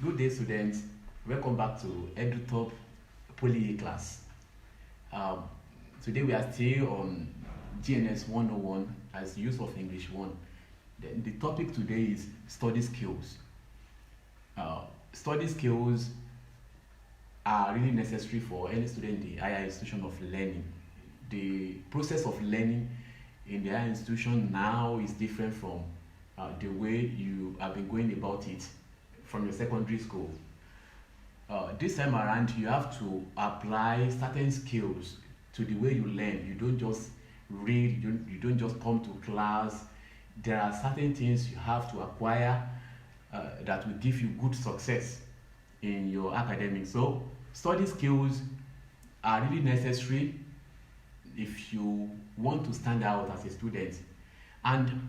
Good day, students. Welcome back to EduTop Poly class. Um, Today we are still on GNS 101 as use of English 1. The topic today is study skills. Study skills are really necessary for any student in the higher institution of learning. The process of learning in the higher institution now is different from the way you have been going about it from your secondary school. This time around, you have to apply certain skills to the way you learn. You don't just read, you don't just come to class. There are certain things you have to acquire that will give you good success in your academics. So, study skills are really necessary if you want to stand out as a student. And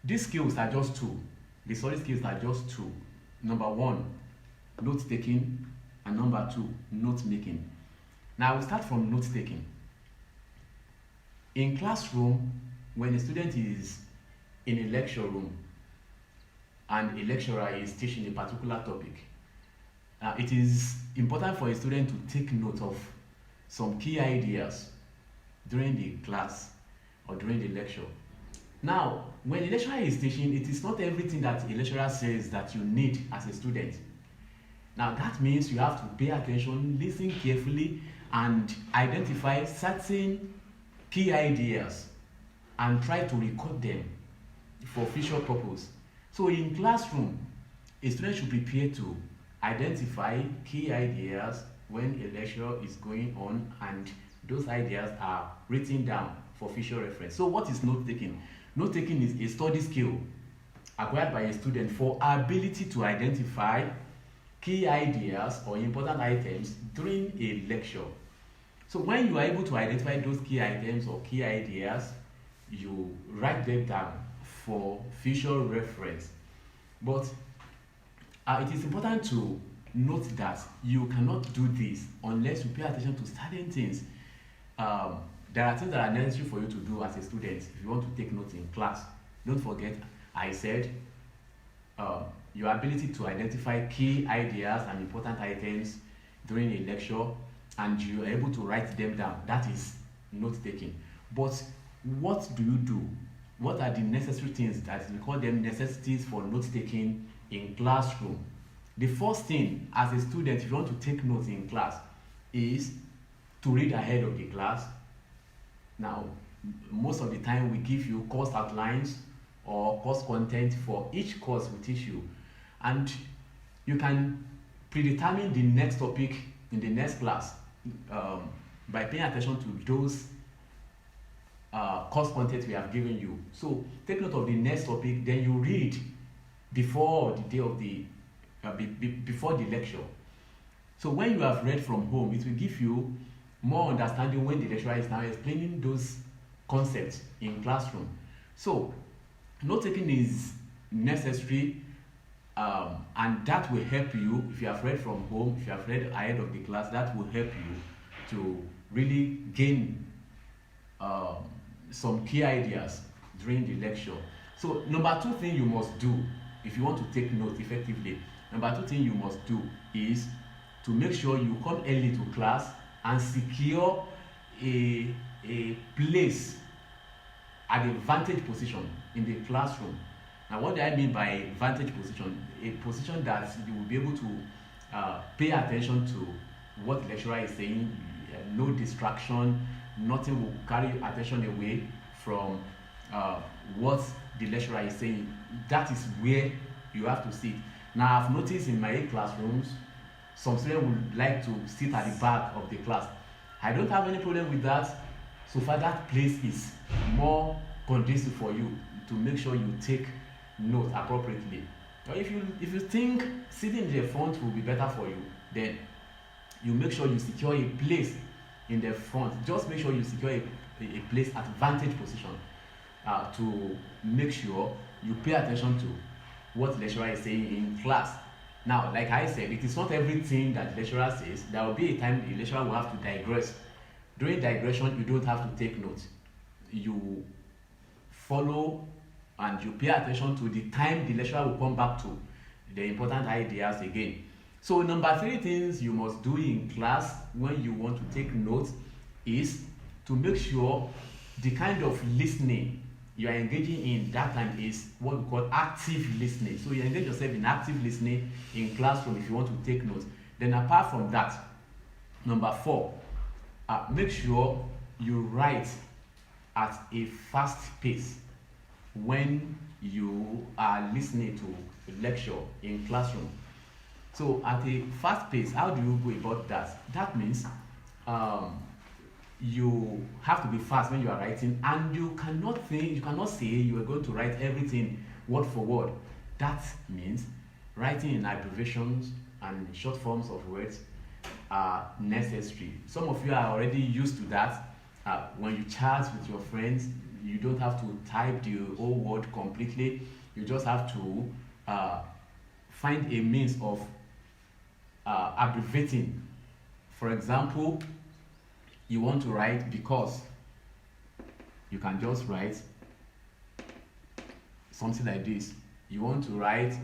these skills are just two. The study skills are just two. Number one, note taking, and number two, note making. Now, we'll start from note taking. In classroom, when a student is in a lecture room and a lecturer is teaching a particular topic, it is important for a student to take note of some key ideas during the class or during the lecture. Now, when a lecturer is teaching, it is not everything that a lecturer says that you need as a student. Now, that means you have to pay attention, listen carefully, and identify certain key ideas and try to record them for future purpose. So, in classroom, a student should prepare to identify key ideas when a lecture is going on, and those ideas are written down for future reference. So, what is note taking? Note taking is a study skill acquired by a student for ability to identify key ideas or important items during a lecture. So when you are able to identify those key items or key ideas, you write them down for future reference. But it is important to note that you cannot do this unless you pay attention to certain things. There are things that are necessary for you to do as a student if you want to take notes in class. Don't forget, I said your ability to identify key ideas and important items during a lecture, and you are able to write them down. That is note taking. But what do you do? What are the necessary things that we call them necessities for note taking in classroom? The first thing as a student, if you want to take notes in class, is to read ahead of the class. Now, most of the time we give you course outlines or course content for each course we teach you, and you can predetermine the next topic in the next class by paying attention to those course content we have given you. So take note of the next topic, then you read before the day of the before the lecture. So when you have read from home, it will give you more understanding when the lecturer is now explaining those concepts in classroom. So note taking is necessary, and that will help you if you have read from home, if you have read ahead of the class. That will help you to really gain some key ideas during the lecture. So number two thing you must do if you want to take notes effectively, number two thing you must do is to make sure you come early to class and secure a place at a vantage position in the classroom. Now, what do I mean by vantage position? A position that you will be able to pay attention to what the lecturer is saying, no distraction, nothing will carry attention away from what the lecturer is saying. That is where you have to sit. Now, I've noticed in my classrooms, some students would like to sit at the back of the class. I don't have any problem with that. So far, that place is more conducive for you to make sure you take note appropriately. Or if you think sitting in the front will be better for you, then you make sure you secure a place in the front. Just make sure you secure a place at vantage position to make sure you pay attention to what the lecturer is saying in class. Now, like I said, it is not everything that the lecturer says. There will be a time the lecturer will have to digress. During digression, you don't have to take notes. You follow and you pay attention to the time the lecturer will come back to the important ideas again. So number three things you must do in class when you want to take notes is to make sure the kind of listening you are engaging in that time is what we call active listening. So you engage yourself in active listening in classroom if you want to take notes. Then apart from that, number four, make sure you write at a fast pace when you are listening to a lecture in classroom. So at a fast pace, how do you go about that? That means you have to be fast when you are writing, and you cannot say you are going to write everything word for word. That means writing in abbreviations and short forms of words are necessary. Some of you are already used to that. When you chat with your friends, you don't have to type the whole word completely. You just have to find a means of abbreviating. For example, you want to write because, you can just write something like this. You want to write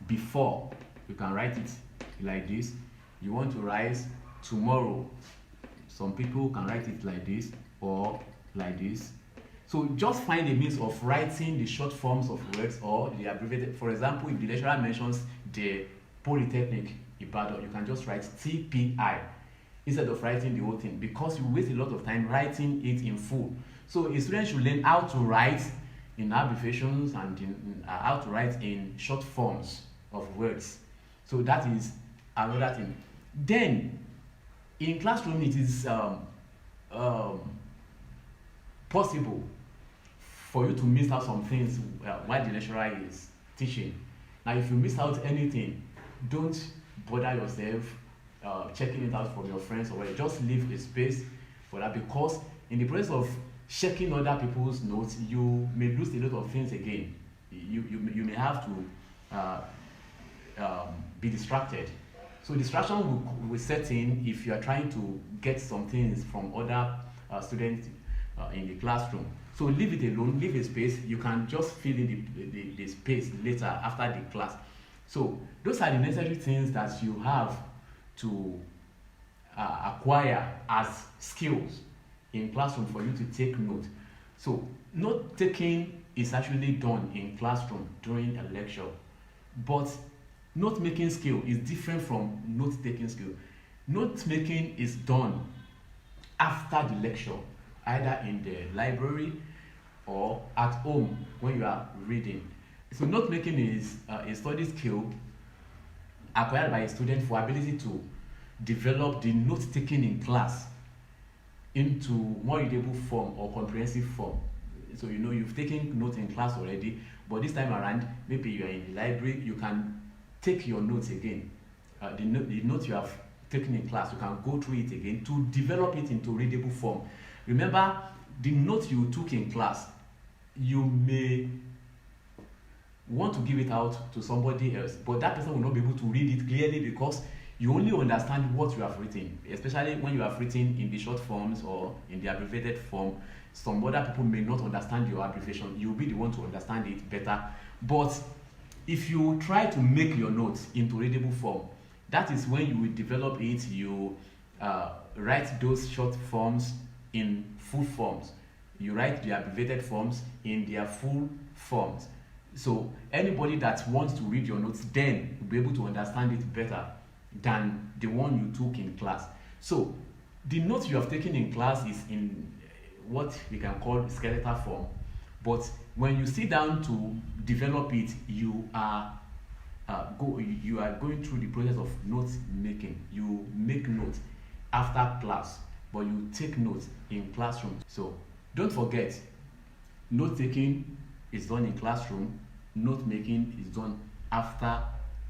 before, you can write it like this. You want to write tomorrow, some people can write it like this or like this. So just find a means of writing the short forms of words or the abbreviated. For example, if the lecturer mentions the Polytechnic Ibadan, you can just write TPI instead of writing the whole thing, because you waste a lot of time writing it in full. So a student should learn how to write in abbreviations and how to write in short forms of words. So that is another thing. Then in classroom, it is possible for you to miss out some things while the lecturer is teaching. Now, if you miss out anything, don't bother yourself checking it out from your friends or whatever. Just leave a space for that, because in the process of checking other people's notes, you may lose a lot of things again. You may have to be distracted. So distraction will set in if you are trying to get some things from other students in the classroom. So leave it alone, leave a space. You can just fill in the space later after the class. So those are the necessary things that you have to acquire as skills in classroom for you to take note. So note taking is actually done in classroom during a lecture, but note making skill is different from note taking skill. Note making is done after the lecture, either in the library or at home when you are reading. So note making is a study skill acquired by a student for ability to develop the note taking in class into more readable form or comprehensive form. So you've taken notes in class already, but this time around, maybe you are in the library, you can take your notes again. The notes you have taken in class, you can go through it again to develop it into readable form. Remember, the notes you took in class, you may want to give it out to somebody else, but that person will not be able to read it clearly because you only understand what you have written, especially when you have written in the short forms or in the abbreviated form. Some other people may not understand your abbreviation. You'll be the one to understand it better. But if you try to make your notes into readable form, that is when you will develop it. You write those short forms in full forms. You write the abbreviated forms in their full forms. So anybody that wants to read your notes then will be able to understand it better than the one you took in class. So the notes you have taken in class is in what we can call skeletal form, but when you sit down to develop it, you are going through the process of note making. You make notes after class, but you take notes in classroom. So don't forget, note taking is done in classroom, note making is done after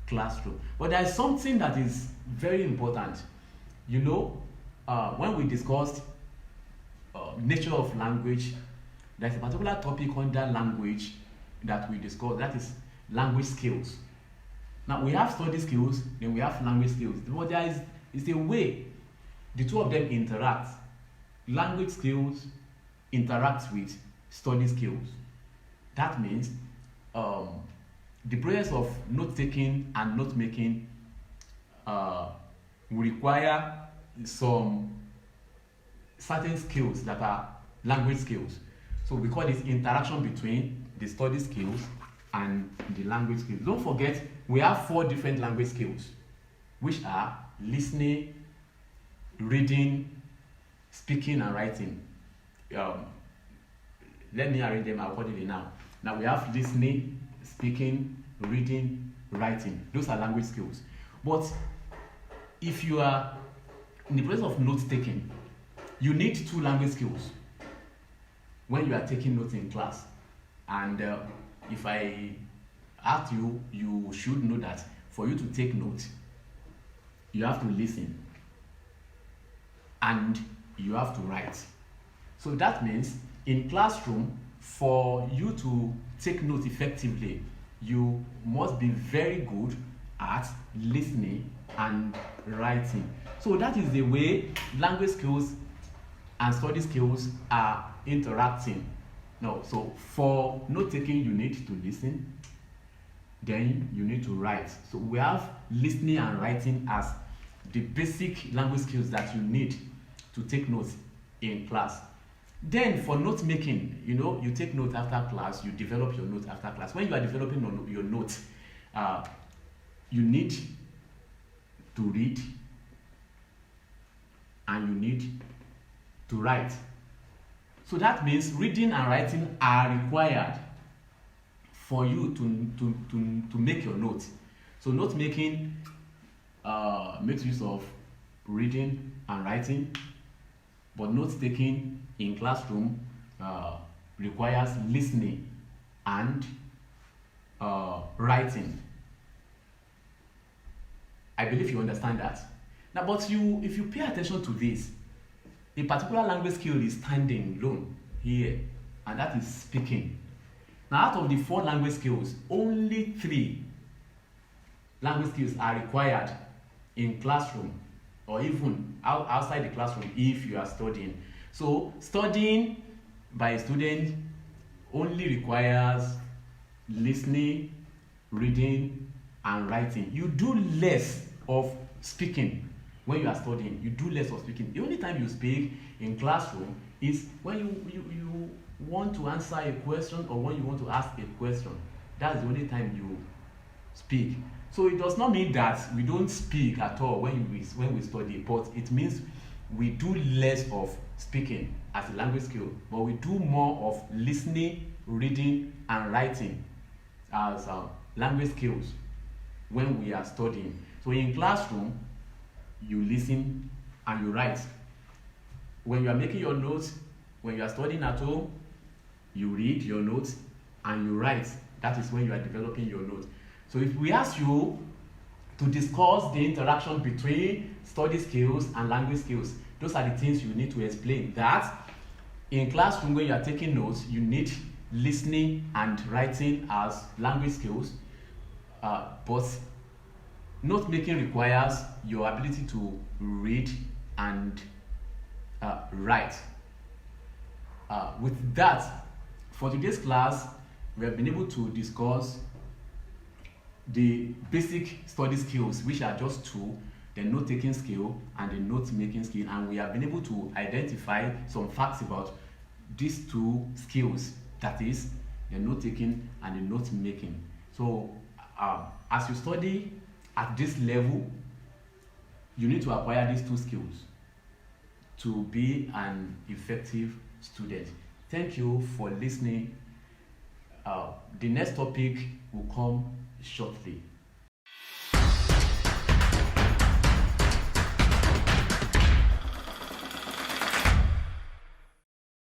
classroom. But there is something that is very important. When we discussed nature of language, there's a particular topic under language that we discussed, that is language skills. Now we have study skills, then we have language skills. But there is a way the two of them interact. Language skills interact with study skills. That means the process of note taking and note making will require some certain skills that are language skills. So we call this interaction between the study skills and the language skills. Don't forget, we have 4 different language skills, which are listening, reading, speaking, and writing. Let me arrange them accordingly now. Now we have listening, speaking, reading, writing. Those are language skills. But if you are in the process of note taking, you need 2 language skills when you are taking notes in class. And if I ask you, you should know that for you to take notes, you have to listen and you have to write. So that means in classroom, for you to take notes effectively, you must be very good at listening and writing. So that is the way language skills and study skills are interacting. No, so for note taking, you need to listen, then you need to write. So we have listening and writing as the basic language skills that you need to take notes in class. Then for note making, you take notes after class, you develop your notes after class. When you are developing your notes, you need to read and you need to write. So that means reading and writing are required for you to make your notes. So note making makes use of reading and writing, but note taking in classroom requires listening and writing. I believe you understand that. Now, but if you pay attention to this, a particular language skill is standing alone here, and that is speaking. Now, out of the 4 language skills, only 3 language skills are required in classroom or even outside the classroom if you are studying. So studying by a student only requires listening, reading, and writing. You do less of speaking when you are studying. You do less of speaking. The only time you speak in classroom is when you want to answer a question or when you want to ask a question. That's the only time you speak. So it does not mean that we don't speak at all when we study, but it means we do less of speaking as a language skill, but we do more of listening, reading, and writing as language skills when we are studying. So in classroom, you listen and you write. When you are making your notes, when you are studying at home, you read your notes and you write. That is when you are developing your notes. So if we ask you to discuss the interaction between study skills and language skills, those are the things you need to explain. That in classroom, when you are taking notes, you need listening and writing as language skills, but note making requires your ability to read and write. With that, for today's class, we have been able to discuss the basic study skills, which are just 2, the note-taking skill and the note-making skill, and we have been able to identify some facts about these 2 skills, that is, the note-taking and the note-making. So, as you study at this level, you need to acquire these 2 skills to be an effective student. Thank you for listening. The next topic will come shortly.